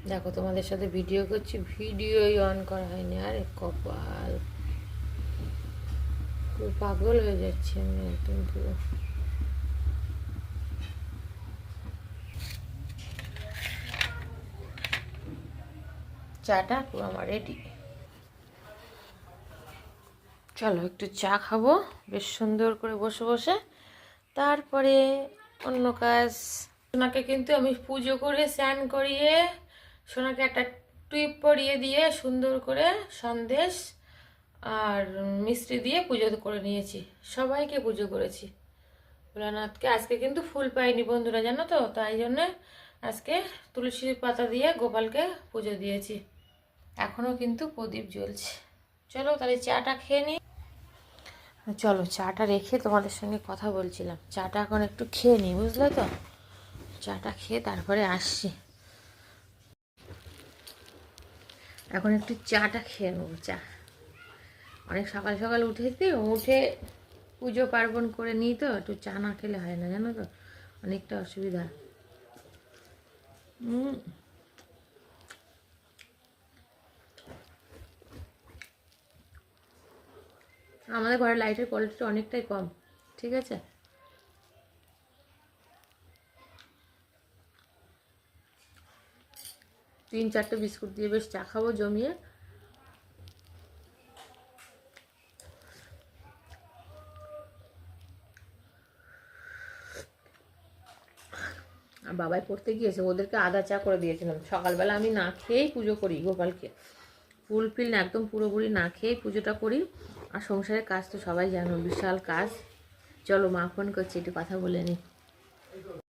দেখো তোমাদের সাথে ভিডিও করছি, ভিডিওই অন করা হয়নি। আরে কপাল, পুরো পাগল হয়ে যাচ্ছে আমি একদম পুরো। চাটা পুরো আমার রেডি। চলো একটু চা খাবো বেশ সুন্দর করে বসে বসে, তারপরে অন্য কাজ। সোনাকে কিন্তু আমি পুজো করে স্নান করিয়ে সোনাকে একটা টিপ পরিয়ে দিয়ে সুন্দর করে সন্দেশ আর মিষ্টি দিয়ে পুজো করে নিয়েছি। সবাইকে পুজো করেছি ভোলানাথকে। আজকে কিন্তু ফুল পাইনি বন্ধুরা, জানো তো, তাই জন্যে আজকে তুলসী পাতা দিয়ে গোপালকে পুজো দিয়েছি। এখনও কিন্তু প্রদীপ জ্বলছে। চলো তাহলে চাটা খেয়ে নিই। চলো চাটা রেখে তোমাদের সঙ্গে কথা বলছিলাম। চাটা এখন একটু খেয়ে নিই, বুঝলে তো। চাটা খেয়ে তারপরে আসছি। এখন একটু চাটা খেয়ে নেবো। চা অনেক সকাল সকাল উঠেছি, উঠে পুজো পার্বণ করে নিই, তো একটু চা না খেলে হয় না, জানো তো, অনেকটা অসুবিধা। আমাদের ঘরের লাইটের কোয়ালিটিটা অনেকটাই কম, ঠিক আছে। তিন চারটে বিস্কুট দিয়ে বেশ চা খাবো জমিয়ে। আর বাবাই পড়তে গিয়েছে, ওদেরকে আদা চা করে দিয়েছিলাম। সকালবেলা আমি না খেয়েই পুজো করি গোপালকে, ফুল ফিল না, একদম পুরোপুরি না খেয়েই পুজোটা করি। আর সংসারের কাজ তো সবাই জানো, বিশাল কাজ। চলো মা ফোন করছি, একটু কথা বলে নিই।